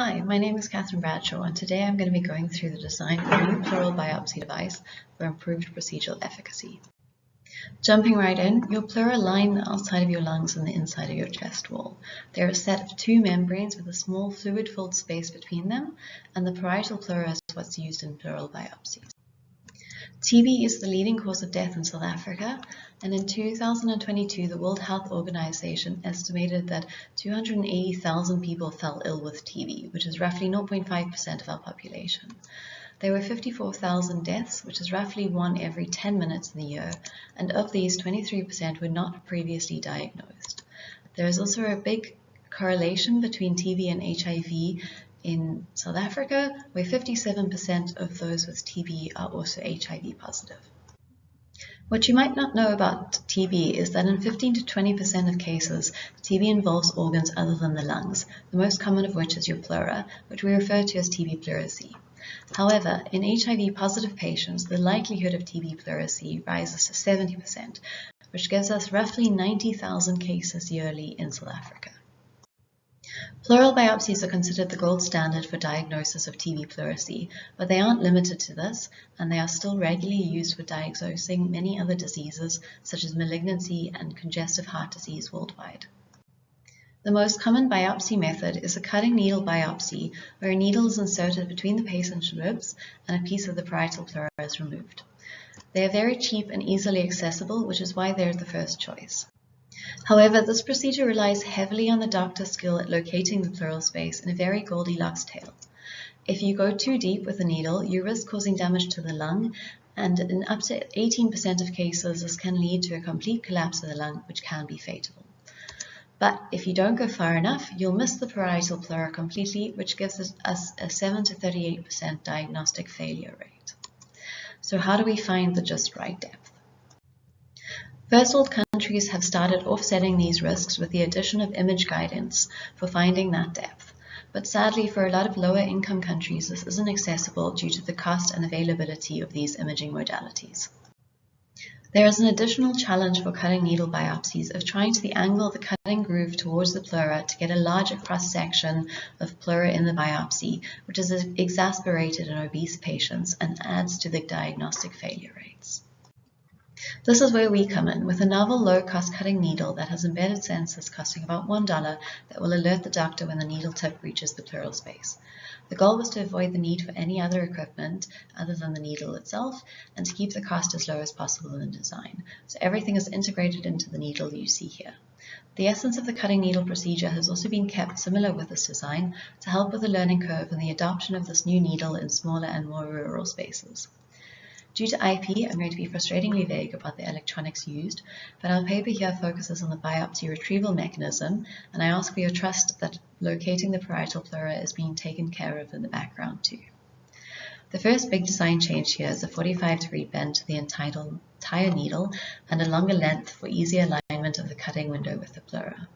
Hi, my name is Catherine Bradshaw, and today I'm going to be going through the design of a new pleural biopsy device for improved procedural efficacy. Jumping right in, your pleura line the outside of your lungs and the inside of your chest wall. They're a set of two membranes with a small fluid-filled space between them, and the parietal pleura is what's used in pleural biopsies. TB is the leading cause of death in South Africa, and in 2022, the World Health Organization estimated that 280,000 people fell ill with TB, which is roughly 0.5% of our population. There were 54,000 deaths, which is roughly 1 every 10 minutes in the year, and of these, 23% were not previously diagnosed. There is also a big correlation between TB and HIV in South Africa, where 57% of those with TB are also HIV positive. What you might not know about TB is that in 15 to 20% of cases, TB involves organs other than the lungs, the most common of which is your pleura, which we refer to as TB pleurisy. However, in HIV positive patients, the likelihood of TB pleurisy rises to 70%, which gives us roughly 90,000 cases yearly in South Africa. Pleural biopsies are considered the gold standard for diagnosis of TB pleurisy, but they aren't limited to this, and they are still regularly used for diagnosing many other diseases such as malignancy and congestive heart disease worldwide. The most common biopsy method is a cutting needle biopsy, where a needle is inserted between the patient's ribs and a piece of the parietal pleura is removed. They are very cheap and easily accessible, which is why they're the first choice. However, this procedure relies heavily on the doctor's skill at locating the pleural space in a very Goldilocks tale. If you go too deep with the needle, you risk causing damage to the lung, and in up to 18% of cases, this can lead to a complete collapse of the lung, which can be fatal. But if you don't go far enough, you'll miss the parietal pleura completely, which gives us a 7 to 38% diagnostic failure rate. So how do we find the just right depth? First world countries have started offsetting these risks with the addition of image guidance for finding that depth. But sadly, for a lot of lower income countries, this isn't accessible due to the cost and availability of these imaging modalities. There is an additional challenge for cutting needle biopsies of trying to angle the cutting groove towards the pleura to get a larger cross-section of pleura in the biopsy, which is exacerbated in obese patients and adds to the diagnostic failure rates. This is where we come in, with a novel low-cost cutting needle that has embedded sensors costing about $1 that will alert the doctor when the needle tip reaches the pleural space. The goal was to avoid the need for any other equipment other than the needle itself, and to keep the cost as low as possible in the design. So everything is integrated into the needle you see here. The essence of the cutting needle procedure has also been kept similar with this design to help with the learning curve and the adoption of this new needle in smaller and more rural spaces. Due to IP, I'm going to be frustratingly vague about the electronics used, but our paper here focuses on the biopsy retrieval mechanism, and I ask for your trust that locating the parietal pleura is being taken care of in the background too. The first big design change here is a 45-degree bend to the entire needle and a longer length for easier alignment of the cutting window with the pleura.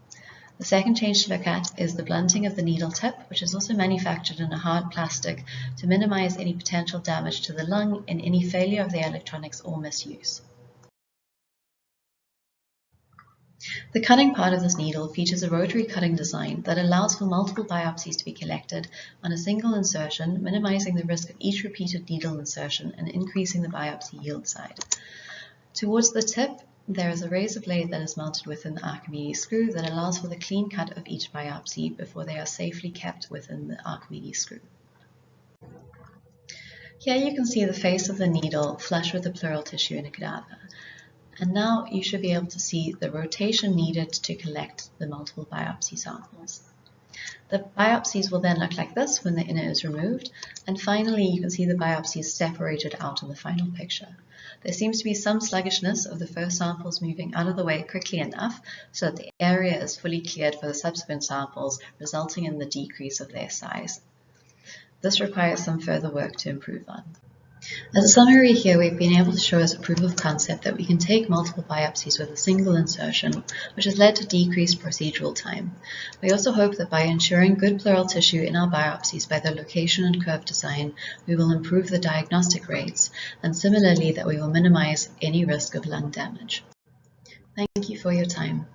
The second change to look at is the blunting of the needle tip, which is also manufactured in a hard plastic to minimize any potential damage to the lung in any failure of the electronics or misuse. The cutting part of this needle features a rotary cutting design that allows for multiple biopsies to be collected on a single insertion, minimizing the risk of each repeated needle insertion and increasing the biopsy yield side. Towards the tip, there is a razor blade that is mounted within the Archimedes screw that allows for the clean cut of each biopsy before they are safely kept within the Archimedes screw. Here you can see the face of the needle flush with the pleural tissue in a cadaver. And now you should be able to see the rotation needed to collect the multiple biopsy samples. The biopsies will then look like this when the inner is removed, and finally you can see the biopsies separated out in the final picture. There seems to be some sluggishness of the first samples moving out of the way quickly enough so that the area is fully cleared for the subsequent samples, resulting in the decrease of their size. This requires some further work to improve on. As a summary here, we've been able to show as a proof of concept that we can take multiple biopsies with a single insertion, which has led to decreased procedural time. We also hope that by ensuring good pleural tissue in our biopsies by their location and curve design, we will improve the diagnostic rates, and similarly that we will minimize any risk of lung damage. Thank you for your time.